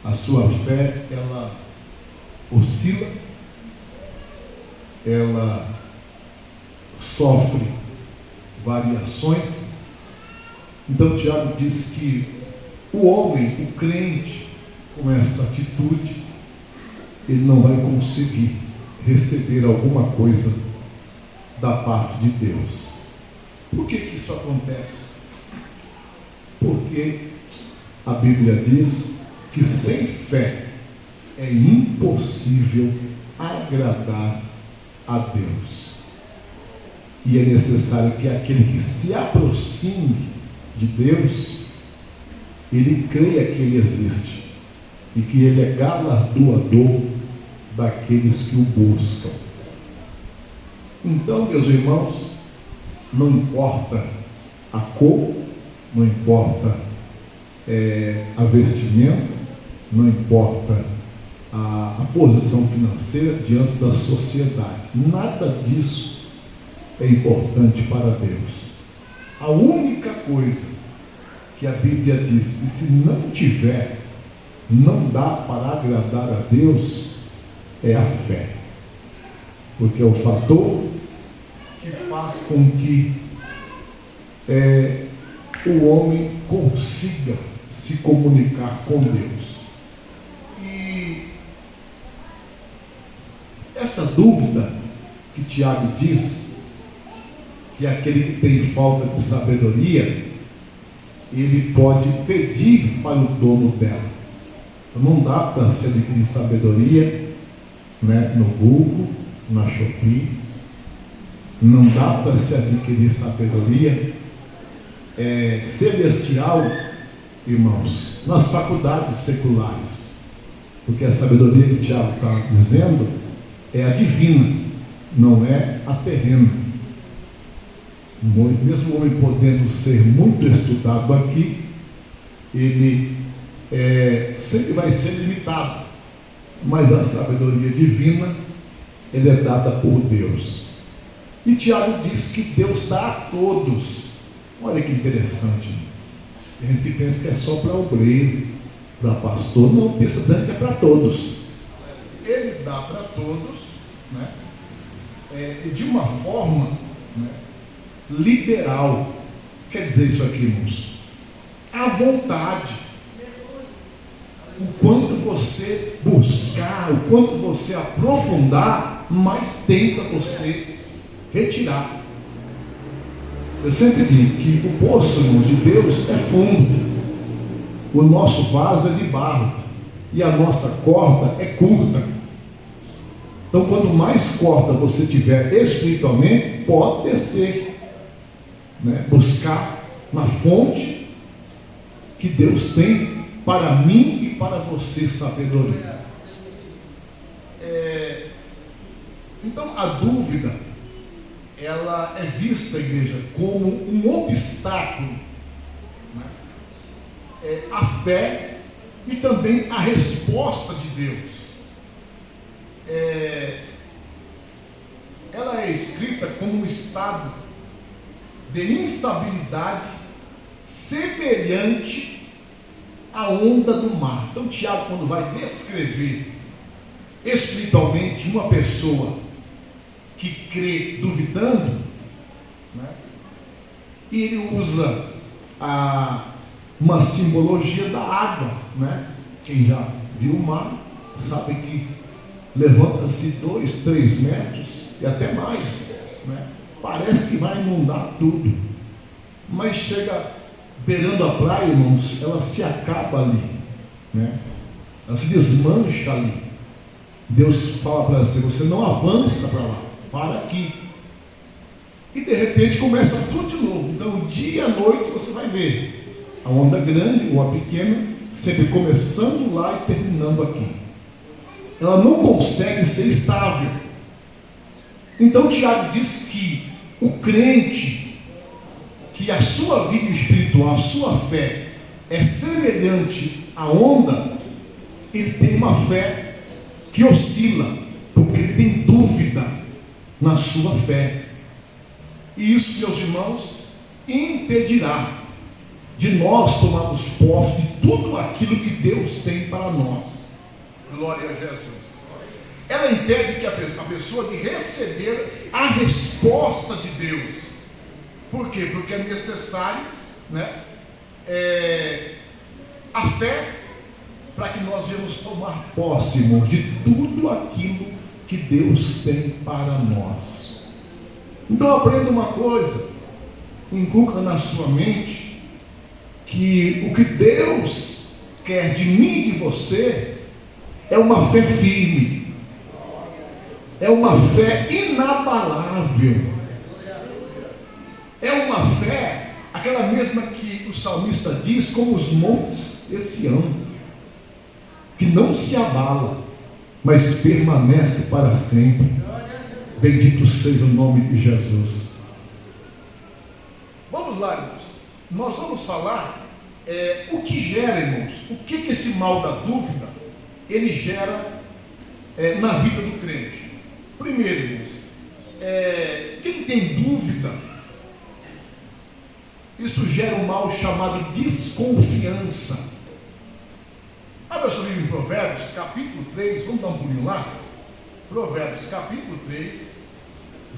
A sua fé, ela oscila, ela sofre variações. Então Tiago diz que o homem, o crente, com essa atitude, ele não vai conseguir receber alguma coisa da parte de Deus. Por que isso acontece? Porque a Bíblia diz que sem fé é impossível agradar a Deus. E é necessário que aquele que se aproxime de Deus, ele creia que Ele existe e que Ele é galardoador daqueles que o buscam. Então, meus irmãos, não importa a cor, não importa a vestimenta, não importa a posição financeira diante da sociedade, nada disso é importante para Deus. A única coisa que a Bíblia diz que se não tiver, não dá para agradar a Deus, é a fé, porque é o fator que faz com que o homem consiga se comunicar com Deus. E essa dúvida que Tiago diz, que aquele que tem falta de sabedoria, ele pode pedir para o dono dela. Então, não dá para se adquirir sabedoria, né, no Google, na Shopee. Não dá para se adquirir sabedoria celestial, irmãos, nas faculdades seculares. Porque a sabedoria que Tiago está dizendo é a divina, não é a terrena. Mesmo o homem podendo ser muito estudado aqui, ele sempre vai ser limitado, mas a sabedoria divina, ele é dada por Deus. E Tiago diz que Deus dá a todos. Olha que interessante. Tem gente que pensa que é só para obreiro, para pastor. Não, o texto está dizendo que é para todos. Ele dá para todos, né? E de uma forma, né, liberal. Quer dizer isso aqui, irmãos? À vontade. O quanto você buscar, o quanto você aprofundar, mais tem para você retirar. Eu sempre digo que o poço, irmãos, de Deus é fundo. O nosso vaso é de barro e a nossa corda é curta. Então, quanto mais corda você tiver espiritualmente, pode descer, né? Buscar na fonte que Deus tem para mim e para você sabedoria. Então, a dúvida, ela é vista, igreja, como um obstáculo, né, à fé e também à resposta de Deus. Ela é escrita como um estado de instabilidade semelhante à onda do mar. Então Tiago, quando vai descrever espiritualmente uma pessoa que crê duvidando, né, e ele usa uma simbologia da água, né? Quem já viu o mar sabe que levanta-se 2, 3 metros e até mais, né? Parece que vai inundar tudo, mas chega beirando a praia, irmãos, ela se acaba ali, né? Ela se desmancha ali. Deus fala para você: você não avança para lá, para aqui. E de repente começa tudo de novo. Então, dia e noite você vai ver a onda grande ou a pequena, sempre começando lá e terminando aqui. Ela não consegue ser estável. Então Tiago diz que o crente, que a sua vida espiritual, a sua fé é semelhante à onda, ele tem uma fé que oscila, porque ele tem dúvida na sua fé. E isso, meus irmãos, impedirá de nós tomarmos posse de tudo aquilo que Deus tem para nós. Glória a Jesus. Ela impede que a pessoa de receber a resposta de Deus. Por quê? Porque é necessário, a fé para que nós venhamos tomar posse, irmãos, de tudo aquilo que Deus tem para nós. Então aprenda uma coisa, inculca na sua mente que o que Deus quer de mim e de você é uma fé firme, é uma fé inabalável, é uma fé, aquela mesma que o salmista diz, como os montes esse ano, que não se abala, mas permanece para sempre. Bendito seja o nome de Jesus. Vamos lá, irmãos. Nós vamos falar o que gera, irmãos, o que esse mal da dúvida ele gera na vida do crente. Primeiro, irmãos, quem tem dúvida, isso gera um mal chamado desconfiança. Abra sua Bíblia em Provérbios, capítulo 3, vamos dar um pulinho lá? Provérbios, capítulo 3,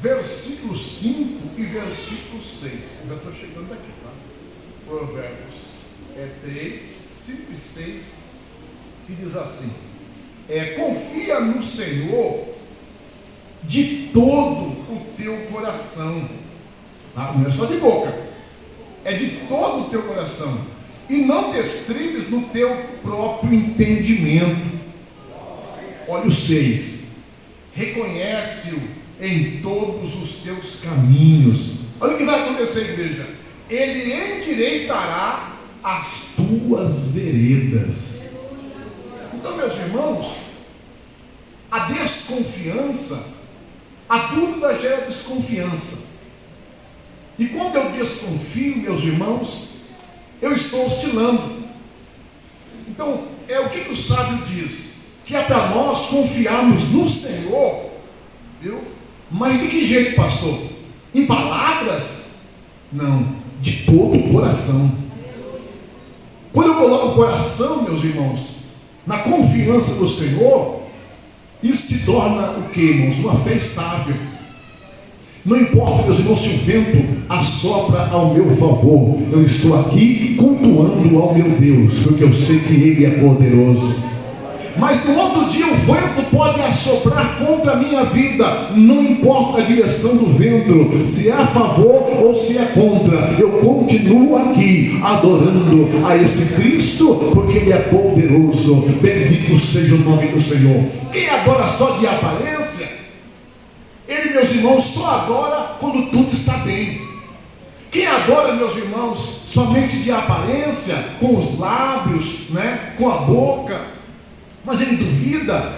versículo 5 e versículo 6. Já estou chegando aqui, tá? Provérbios 3, 5 e 6, que diz assim: confia no Senhor de todo o teu coração, tá? Não é só de boca, é de todo o teu coração, e não te estribes no teu próprio entendimento. Olha o 6: reconhece-o em todos os teus caminhos. Olha o que vai acontecer, igreja: ele endireitará as tuas veredas. Então, meus irmãos, a desconfiança, a dúvida gera desconfiança, e quando eu desconfio, meus irmãos, eu estou oscilando. Então, o que o sábio diz? Que é para nós confiarmos no Senhor, viu? Mas de que jeito, pastor? Em palavras? Não, de todo o coração. Quando eu coloco o coração, meus irmãos, na confiança do Senhor, isso se torna o que, irmãos? Uma fé estável. Não importa, meus irmãos, se o vento assopra ao meu favor, eu estou aqui cultuando ao meu Deus, porque eu sei que Ele é poderoso. Mas no outro dia o vento pode assoprar contra a minha vida, não importa a direção do vento, se é a favor ou se é contra, eu continuo aqui adorando a esse Cristo, porque Ele é poderoso. Bendito seja o nome do Senhor. Quem adora só de aparência, ele, meus irmãos, só adora quando tudo está bem. Quem adora, meus irmãos, somente de aparência, com os lábios, com a boca, mas ele duvida,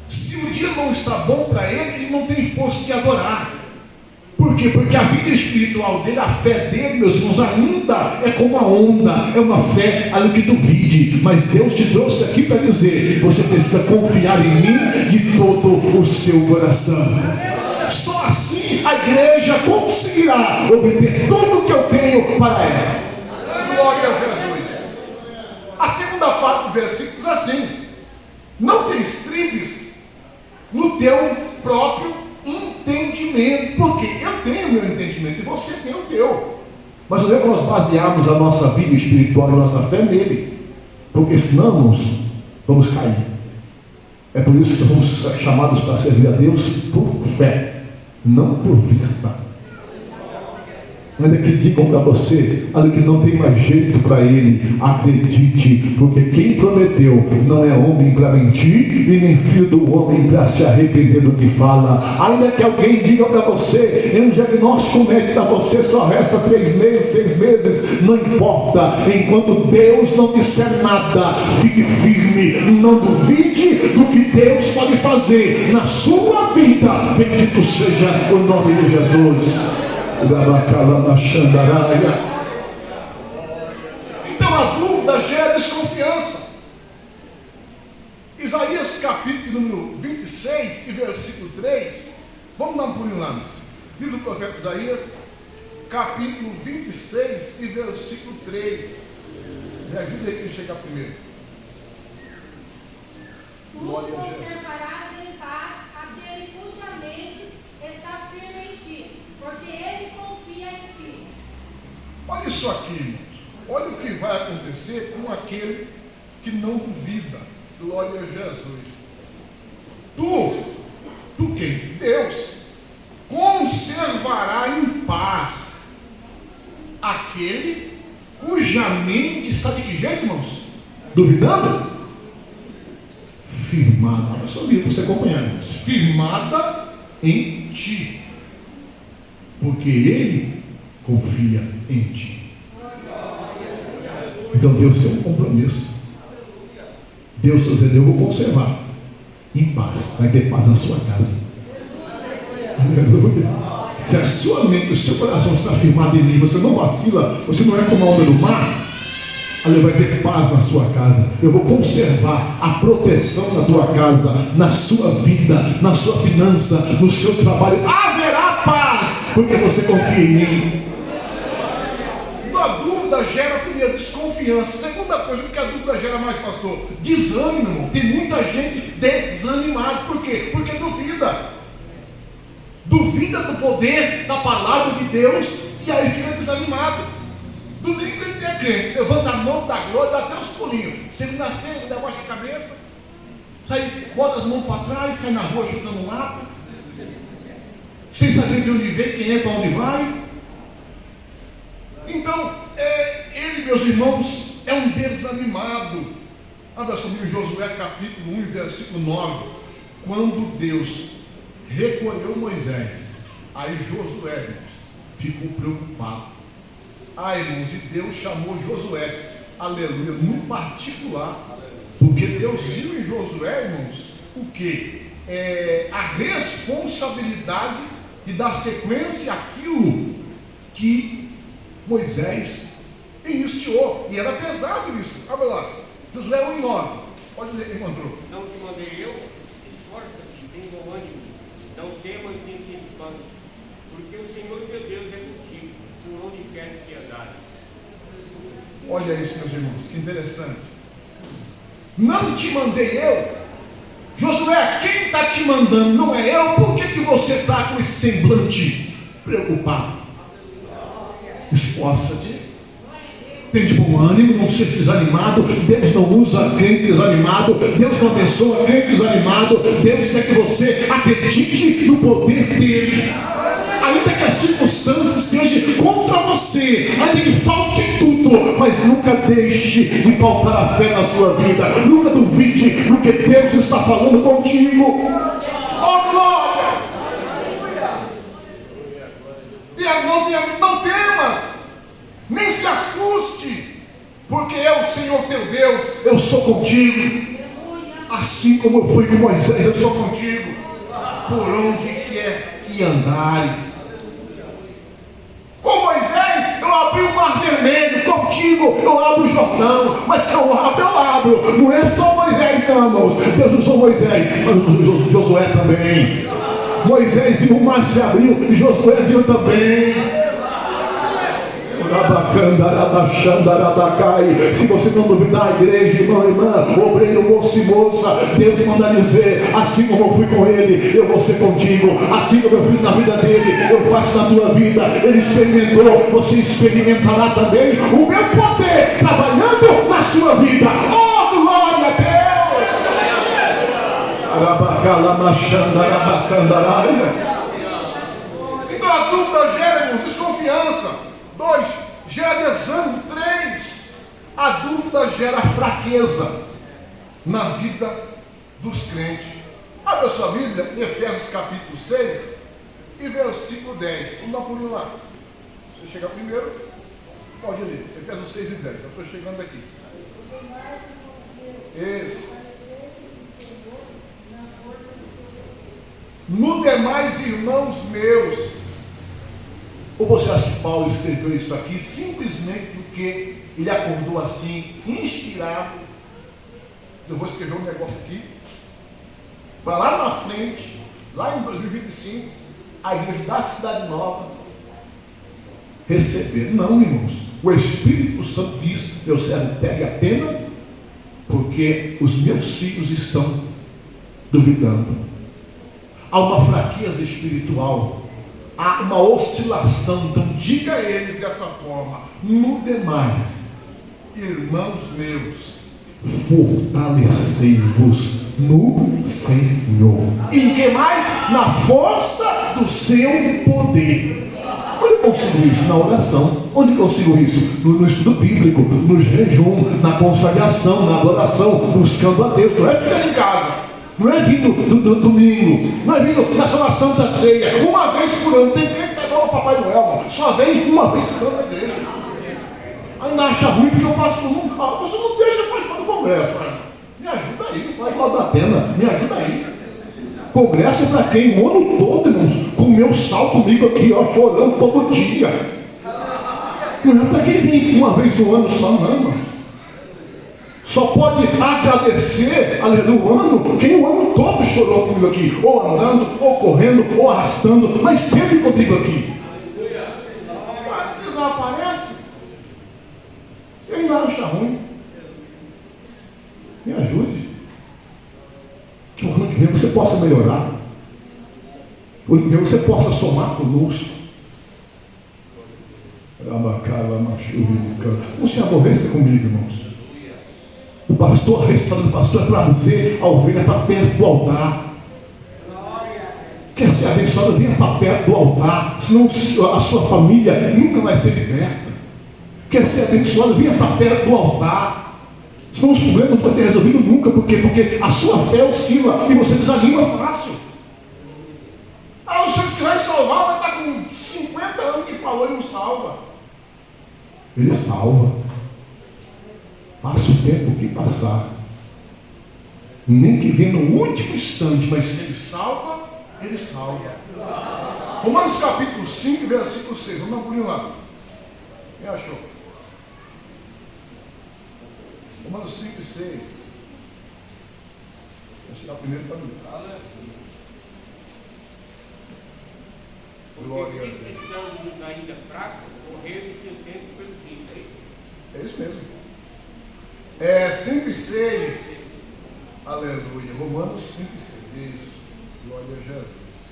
se o dia não está bom para ele, ele não tem força de adorar. Por quê? Porque a vida espiritual dele, a fé dele, meus irmãos, ainda é como a onda, é uma fé ali que duvide. Mas Deus te trouxe aqui para dizer: você precisa confiar em mim de todo o seu coração. Só assim a igreja conseguirá obter tudo o que eu tenho para ela. Glória a Jesus. A segunda parte do versículo diz assim: não te estribes no teu próprio entendimento, porque eu tenho meu entendimento e você tem o teu. Mas não é que nós basearmos a nossa vida espiritual e a nossa fé nele, porque senão vamos cair. É por isso que somos chamados para servir a Deus por fé, não por vista. Ainda que digam para você algo que não tem mais jeito para ele, acredite, porque quem prometeu não é homem para mentir e nem filho do homem para se arrepender do que fala. Ainda que alguém diga para você, em um diagnóstico médico para você só resta 3 meses, 6 meses, não importa, enquanto Deus não disser nada, fique firme, não duvide do que Deus pode fazer na sua vida. Bendito seja o nome de Jesus. Então a dúvida gera desconfiança. Isaías capítulo número 26 e versículo 3. Vamos dar um pulinho lá, livro do profeta Isaías, capítulo 26 e versículo 3. Me ajude aí que chegar primeiro. Tu conservarás em paz aquele cuja mente está firme em ti, porque ele confia em ti. Olha isso aqui, irmãos. Olha o que vai acontecer com aquele que não duvida. Glória a Jesus. Tu quem? Deus conservará em paz aquele cuja mente está de que jeito, irmãos? Duvidando? Firmada. Olha só para você acompanhar, irmãos. Firmada em ti, porque Ele confia em ti. Então Deus tem um compromisso. Deus está dizendo: eu vou conservar em paz. Vai ter paz na sua casa. Aleluia. Se a sua mente, o seu coração está firmado em mim, você não vacila, você não é como a onda do mar, ali vai ter paz na sua casa. Eu vou conservar a proteção na tua casa, na sua vida, na sua finança, no seu trabalho. Haverá paz, porque você confia em mim. A dúvida gera, primeiro, desconfiança. Segunda coisa, o que a dúvida gera mais, pastor? Desânimo. Tem muita gente desanimada. Por quê? Porque duvida. Duvida do poder da palavra de Deus e aí fica desanimado. Domingo ele é crente, levanta a mão, dá glória, dá até uns pulinhos. Segunda-feira ele abaixa a cabeça, sai, bota as mãos para trás, sai na rua chutando um lado, sem saber de onde vem, quem é, para onde vai. Então, ele, meus irmãos, é um desanimado. Abra comigo Josué capítulo 1, versículo 9. Quando Deus recolheu Moisés, aí Josué, irmãos, ficou preocupado. Irmãos, e Deus chamou Josué, aleluia, no particular, porque Deus viu em Josué, irmãos, o que? A responsabilidade de dar sequência àquilo que Moisés iniciou, e era pesado isso. Abra lá, Josué 1:9, pode ler, irmão André. Não te mandei eu? Esforça-te, tem bom ânimo, não temas nem te espantes, porque o Senhor teu Deus é contigo, por onde quer que andares. Olha isso, meus irmãos, que interessante. Não te mandei eu? Josué, quem está te mandando não é eu? Por que você está com esse semblante preocupado? Esforça-te, tem de bom ânimo, não seja desanimado. Deus não usa crente desanimado, Deus não abençoa crente desanimado. Deus quer que você acredite no poder dele, ainda que as circunstâncias estejam contra você, ainda que falte tudo, mas nunca deixe de faltar a fé na sua vida. Nunca duvide do que Deus está falando contigo. Oh glória! Não temas, nem se assuste, porque eu, Senhor teu Deus, eu sou contigo. Assim como eu fui com Moisés, eu sou contigo, por onde quer que andares. Com Moisés eu abri o mar vermelho, contigo eu abro o Jordão. Mas se eu abro, não é só Moisés não, irmãos. Deus usou Moisés, mas usou Josué também. Moisés viu o mar se abriu e Josué viu também. Se você não duvidar, igreja, irmão, irmã, obreiro, moço e moça, Deus manda dizer: assim como eu fui com ele, eu vou ser contigo. Assim como eu fiz na vida dele, eu faço na tua vida. Ele experimentou, você experimentará também o meu poder trabalhando na sua vida. Oh, glória a Deus! Então a dúvida gera, irmãos, desconfiança. 2, gera desânimo. 3, a dúvida gera fraqueza na vida dos crentes. Abra sua Bíblia em Efésios capítulo 6 e versículo 10. Vamos dar um pulinho lá. Você chegar primeiro, pode ler. Efésios 6 e 10. Eu estou chegando aqui. Isso. No demais, irmãos meus. Ou você acha que Paulo escreveu isso aqui simplesmente porque ele acordou assim, inspirado? Eu vou escrever um negócio aqui, para lá na frente, lá em 2025, a igreja da Cidade Nova receber. Não, irmãos. O Espírito Santo diz: meu servo, pegue a pena, porque os meus filhos estão duvidando. Há uma fraqueza espiritual, há uma oscilação. Então diga a eles desta forma: no demais, irmãos meus, fortalecei-vos no Senhor. E em que mais? Na força do seu poder. Onde eu consigo isso? Na oração. Onde eu consigo isso? No estudo bíblico, no jejum, na consagração, na adoração, buscando a Deus. Não é ficar em casa, não é vindo do domingo, não é vindo na sua Santa Ceia, uma vez por ano. Tem que pegar o Papai Noel, só vem uma vez por ano na igreja. Ainda acha ruim porque eu passo todo mundo. Você não deixa participar do congresso. Me ajuda aí, não faz mal da pena, me ajuda aí. Congresso é para quem? O ano todo, irmãos, com o meu sal comigo aqui, ó, chorando todo dia. Não é para quem vem uma vez no ano só, não, irmão. Só pode agradecer, aleluia, o ano, quem o ano todo chorou comigo aqui, ou andando, ou correndo, ou arrastando, mas sempre comigo aqui. Mas desaparece. E ainda acha ruim. Me ajude. Que o ano que vem você possa melhorar. O ano que vem você possa somar conosco. Não se aborreça comigo, irmãos. O pastor, a resposta do pastor é trazer a ovelha para perto do altar. Quer ser abençoado, venha para perto do altar. Senão a sua família nunca vai ser liberta. Quer ser abençoado, venha para perto do altar. Senão os problemas não vão ser resolvidos nunca. Por quê? Porque a sua fé oscila e você desanima fácil. O senhor que vai salvar vai estar com 50 anos que falou e não salva. Ele salva. Passa o tempo que passar. Nem que venha no último instante, mas se ele salva, ele salva. Romanos capítulo 5, versículo 6. Vamos dar um pulinho lá. Quem achou? Romanos 5 e 6. Vou chegar primeiro para mim. Porque Cristo estamos ainda fracos, morreram em seu tempo pelos ímpios. É isso mesmo. 5 e 6. Aleluia. Romanos 5 e 6. Isso. Glória a Jesus.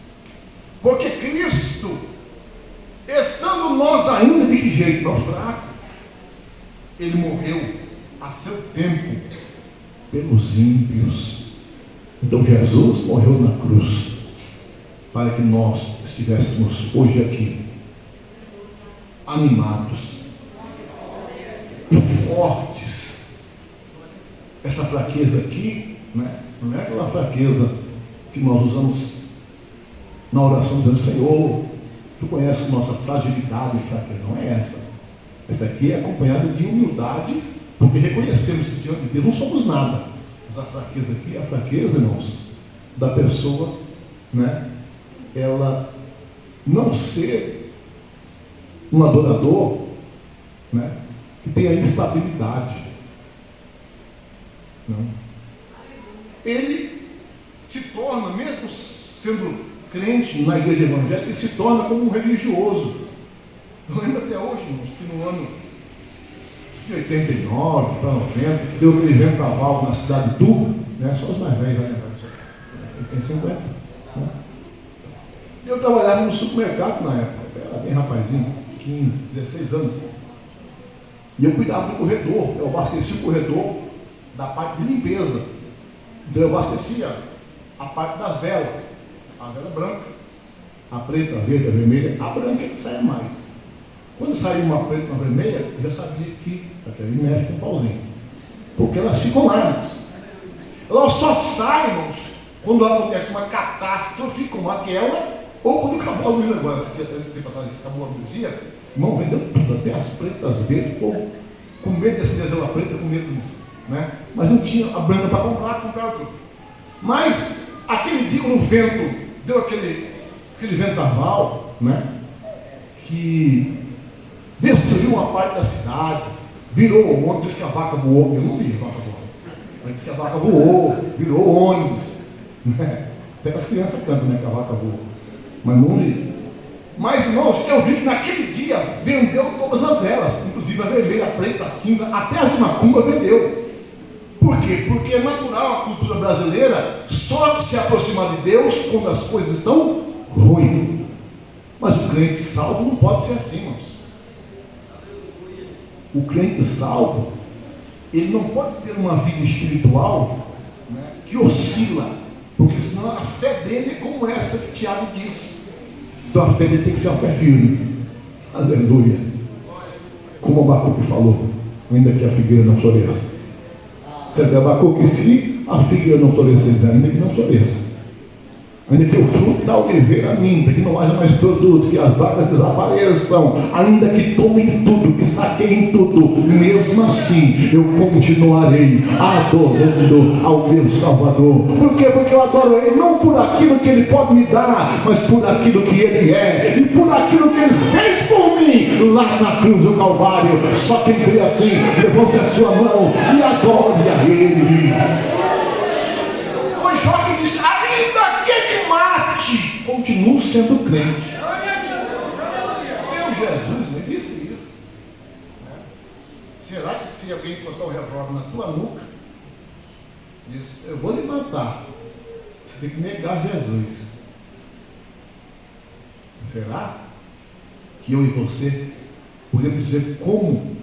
Porque Cristo, estando nós ainda de que jeito? Nós fracos, Ele morreu a seu tempo pelos ímpios. Então Jesus morreu na cruz para que nós estivéssemos hoje aqui animados e fortes. Essa fraqueza aqui, né, não é aquela fraqueza que nós usamos na oração dizendo: Senhor, tu conheces nossa fragilidade e fraqueza. Não é essa. Essa aqui é acompanhada de humildade, porque reconhecemos que diante de Deus não somos nada. Mas a fraqueza aqui é a fraqueza, irmãos, da pessoa, né, ela não ser um adorador, né, que tenha instabilidade. Não. Ele se torna, mesmo sendo crente na igreja evangélica, ele se torna como um religioso. Eu lembro até hoje, irmãos, que no ano de 89 para 90, eu aquele vendaval na cidade de Tuba, né? Só os mais velhos vai lembrar disso. Ele tem 50. Né? Eu trabalhava no supermercado na época, eu era bem rapazinho, 15, 16 anos. E eu cuidava do corredor, eu abasteci o corredor da parte de limpeza. Então eu abastecia a parte das velas, a vela branca, a preta, a verde, a vermelha, a branca que saia mais. Quando saía uma preta e uma vermelha, eu já sabia que ele mexe com o pauzinho. Porque elas ficam lá, irmãos. Elas só saem, irmãos, quando acontece uma catástrofe como aquela, ou quando acabou a luz agora. Esse tempo atrás, acabou a luz do dia, irmão, vendeu tudo, até as pretas, verdes, ou com medo de acender a vela preta, com medo, né? Mas não tinha a branca para comprar, compraram tudo. Mas, aquele dia quando o vento deu aquele vendaval, né? Que destruiu uma parte da cidade, virou o ônibus, disse que a vaca voou. Eu não vi a vaca voando, mas disse que a vaca voou, virou ônibus. Né? Até as crianças cantam, né, que a vaca voou, mas não vi. Mas, irmãos, eu vi que naquele dia vendeu todas as velas, inclusive a vermelha, a preta, a cinza, até as de macumba vendeu. Por quê? Porque é natural a cultura brasileira só se aproximar de Deus quando as coisas estão ruins. Mas o crente salvo não pode ser assim, irmãos. O crente salvo, ele não pode ter uma vida espiritual, né, que oscila, porque senão a fé dele é como essa que Tiago diz. Então a fé dele tem que ser uma fé firme. Aleluia. Como o Abacuque falou, ainda que a figueira não floresça. Certo, Abacuque, se a figueira não florescer, ainda que não floresça, ainda que o fruto da oliveira minta, que não haja mais produto, que as vacas desapareçam, ainda que tomem tudo, que saqueiem tudo, mesmo assim eu continuarei adorando ao meu Salvador. Por quê? Porque eu adoro Ele não por aquilo que Ele pode me dar, mas por aquilo que Ele é e por aquilo que Ele fez por mim lá na cruz do Calvário. Só quem crê assim, levante a sua mão e adore a Ele. Foi Jó que disse: ainda que me mate, continuo sendo crente. Meu Jesus, me disse isso. Será que se alguém encostar o revólver na tua nuca, diz: eu vou lhe matar, você tem que negar Jesus? Será que eu e você podemos dizer como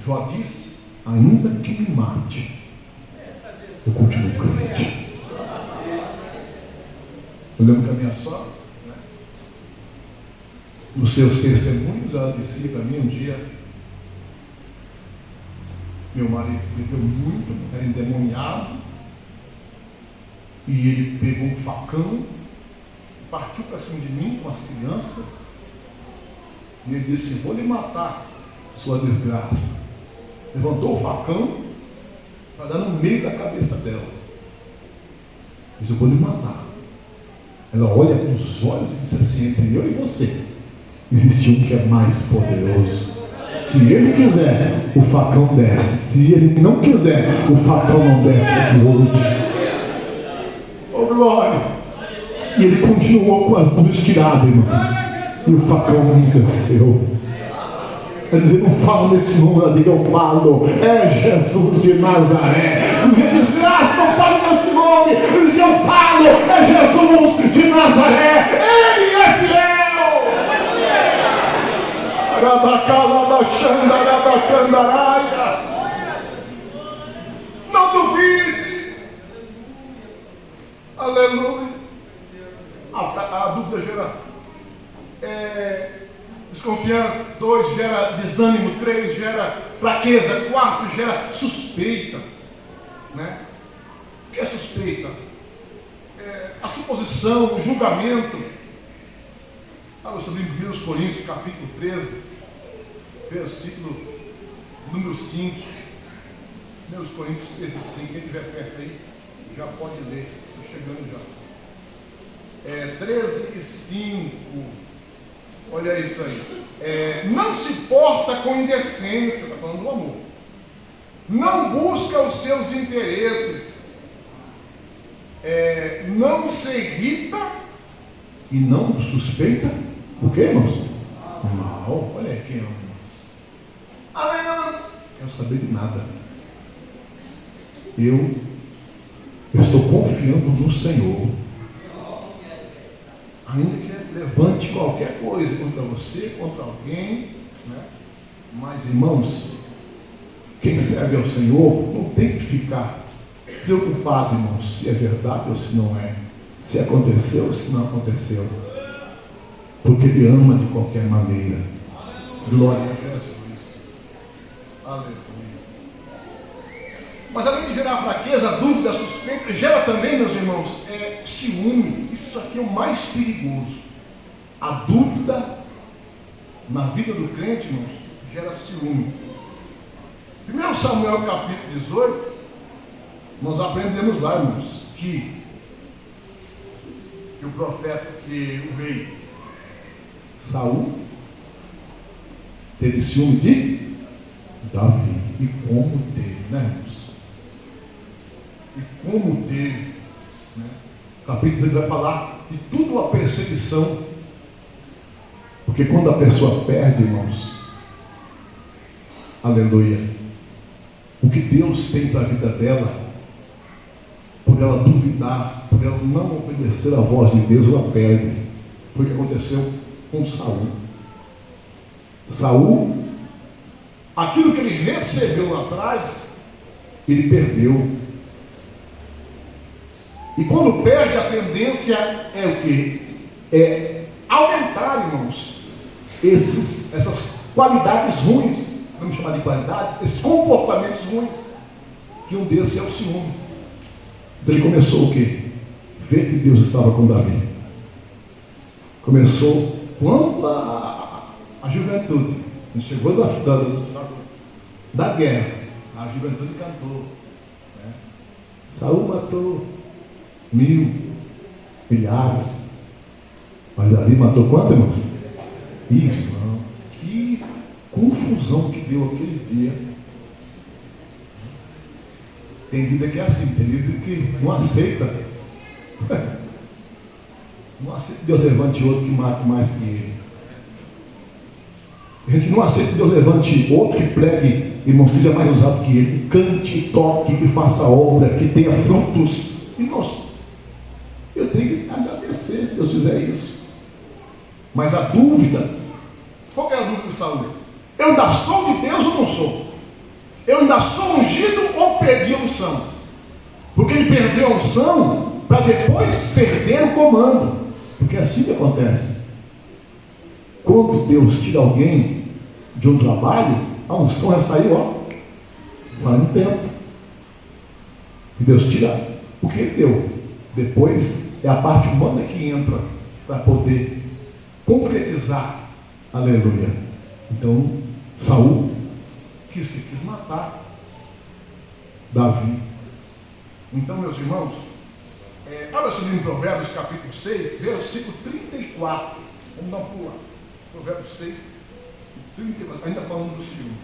Jó disse: ainda que me mate, eu continuo crente? Eu lembro que a minha sogra, né, nos seus testemunhos, ela dizia para mim um dia: meu marido bebeu muito, era endemoniado, e ele pegou um facão, partiu para cima de mim com as crianças, e ele disse: vou lhe matar, sua desgraça. Levantou o facão para dar no meio da cabeça dela. Diz: eu vou lhe matar. Ela olha com os olhos e diz assim: entre eu e você existe um que é mais poderoso. Se ele quiser, o facão desce. Se ele não quiser, o facão não desce aqui hoje. Oh glória! E ele continuou com as luzes tiradas, irmãos, e o facão não desceu. Quer dizer, não falo nesse nome dele, eu falo, é Jesus de Nazaré. Ele diz: não falo nesse nome, eu falo, é Jesus de Nazaré. Ele é fiel. Não duvide. Aleluia. A dúvida gera desconfiança. 2 gera desânimo. 3 gera fraqueza. 4 gera suspeita, né? O que é suspeita? A suposição, o julgamento. Sobre 1 Coríntios capítulo 13, versículo número 5. 1 Coríntios 13, 5. Quem estiver perto aí já pode ler. Estou chegando já. 13 e 5. Olha isso aí. Não se porta com indecência, está falando do amor. Não busca os seus interesses. Não se irrita e não suspeita. O que, irmãos? Mal. Olha aí quem é, irmãos. Não quero saber de nada. Eu estou confiando no Senhor. Ainda que levante qualquer coisa contra você, contra alguém, né? Mas, irmãos, quem serve ao Senhor não tem que ficar preocupado, irmãos, se é verdade ou se não é, se aconteceu ou se não aconteceu, porque Ele ama de qualquer maneira. Glória a Jesus. Aleluia. Mas além de gerar fraqueza, dúvida, suspeita, gera também, meus irmãos, ciúme. Isso aqui é o mais perigoso. A dúvida na vida do crente, irmãos, gera ciúme. 1 Samuel capítulo 18, nós aprendemos lá, irmãos, que o profeta, que o rei Saul teve ciúme de Davi. E como teve, né, irmãos? E como teve, né? O capítulo vai falar de tudo uma perseguição. Porque quando a pessoa perde, irmãos, aleluia, o que Deus tem para a vida dela, por ela duvidar, por ela não obedecer à voz de Deus, ela perde. Foi o que aconteceu com Saul. Saul, aquilo que ele recebeu lá atrás, ele perdeu. E quando perde, a tendência é o quê? É aumentar, irmãos, essas qualidades ruins, vamos chamar de qualidades, esses comportamentos ruins, que um deles é o ciúme. Então ele começou o quê? Ver que Deus estava com Davi. Começou quando a juventude, ele chegou da guerra, a juventude cantou, né? Saul matou 1000 milhares, mas Davi matou quanto, irmãos? Irmão, que confusão que deu aquele dia. Tem líder que é assim, tem líder que não aceita. Não aceita que Deus levante outro que mate mais que ele. A gente não aceita que Deus levante outro que pregue, irmãos, que seja mais usado que ele, que cante, toque, que faça obra, que tenha frutos. Irmãos, eu tenho que agradecer se Deus fizer isso. Mas a dúvida, qual é a dúvida de Saul? Eu ainda sou de Deus ou não sou? Eu ainda sou ungido ou perdi a unção? Porque ele perdeu a unção para depois perder o comando. Porque é assim que acontece. Quando Deus tira alguém de um trabalho, a unção já saiu, ó, vai no tempo. E Deus tira o que ele deu. Depois é a parte humana que entra para poder concretizar. Aleluia. Então Saul quis matar Davi. Então, meus irmãos, abra seu livro em Provérbios capítulo 6, versículo 34. Vamos dar um pulo lá. Provérbios 6, 34, ainda falando do ciúme.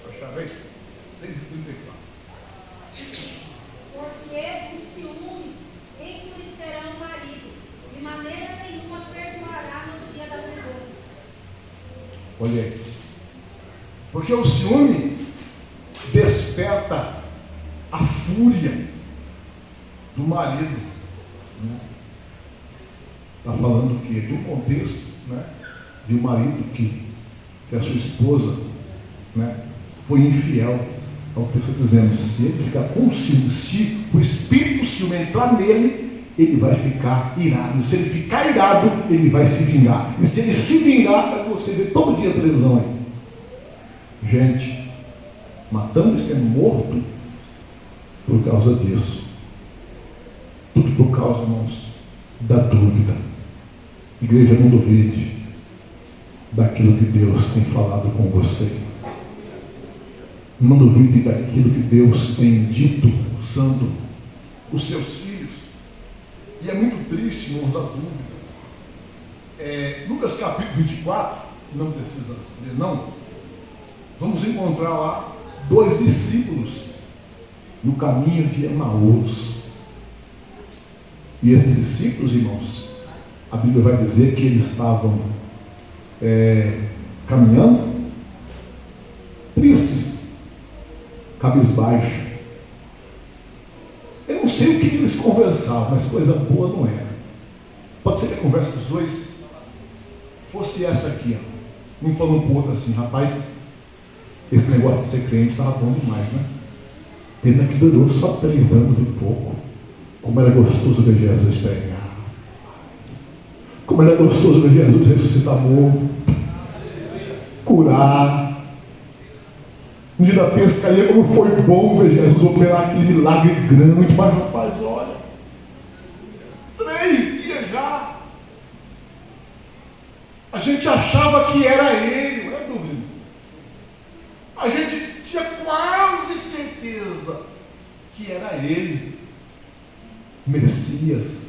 Achar bem? 6 e 34. Porque os ciúmes enfurecerão o marido, de maneira nenhuma perdoará no dia da vingança. Olha aí. Porque o ciúme desperta a fúria do marido. Está falando o quê? Do contexto, né? De um marido que a sua esposa, né, foi infiel. É o texto dizendo, se ele ficar com ciúme, se o espírito do ciúme entrar nele, ele vai ficar irado. E se ele ficar irado, ele vai se vingar. E se ele se vingar, é você ver todo dia a televisão aí. Gente, matando e sendo morto por causa disso. Tudo por causa, irmãos, da dúvida. Igreja, não duvide daquilo que Deus tem falado com você. Não duvide daquilo que Deus tem dito usando os seus filhos. E é muito triste, irmãos, a dúvida. Lucas capítulo 24, não precisa ler não. Vamos encontrar lá 2 discípulos no caminho de Emaús. E esses discípulos, irmãos, a Bíblia vai dizer que eles estavam caminhando tristes, cabisbaixo. Eu não sei o que eles conversavam, mas coisa boa não era. Pode ser que a conversa dos dois fosse essa aqui, ó. Um falando para o outro assim, rapaz, esse negócio de ser crente estava bom demais, né? Pena que durou só 3 anos e pouco. Como era gostoso ver Jesus pregar. Como era gostoso ver Jesus ressuscitar morto, curar. No dia da pescaria, como foi bom ver Jesus operar aquele milagre grande. Mas rapaz, olha, 3 dias já. A gente achava que era ele, não é dúvida. A gente tinha quase certeza que era ele, Messias.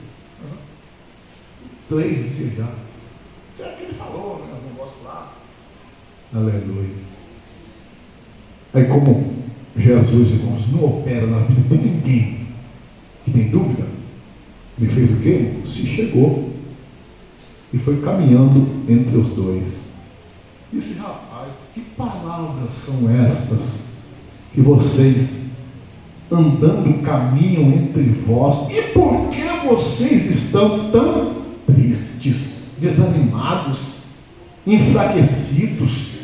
3 dias já. Será que ele falou, né? Um negócio lá. Aleluia. Aí, como Jesus, irmãos, não opera na vida de ninguém que tem dúvida, Ele fez o quê? Se chegou e foi caminhando entre os dois. Disse: rapaz, que palavras são estas que vocês andando caminham entre vós? E por que vocês estão tão tristes, desanimados, enfraquecidos?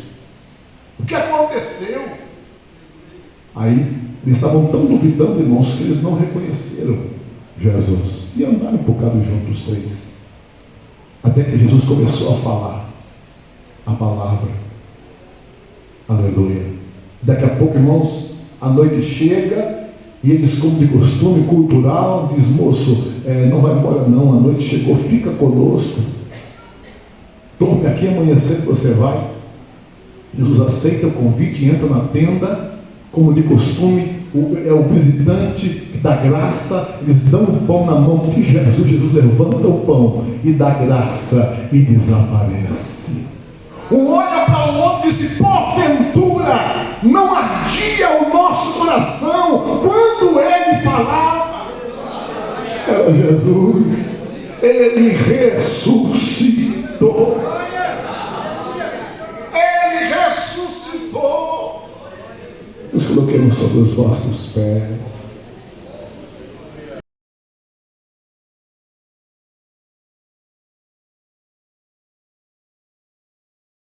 O que aconteceu? Aí eles estavam tão duvidando, irmãos, que eles não reconheceram Jesus e andaram um bocado juntos, os três, até que Jesus começou a falar a palavra. Aleluia. Daqui a pouco, irmãos, a noite chega e eles, como de costume cultural, diz: moço, não vai embora não, a noite chegou, fica conosco, dorme aqui, amanhã cedo você vai. Jesus aceita o convite e entra na tenda, como de costume. É o visitante da graça. Eles dão o pão na mão de Jesus. Jesus levanta o pão e dá graça e desaparece. Um olha para o outro e diz: porventura não ardia o nosso coração quando ele falava? Era Jesus. Ele ressuscitou. Ele ressuscitou. Nos coloquemos sobre os vossos pés.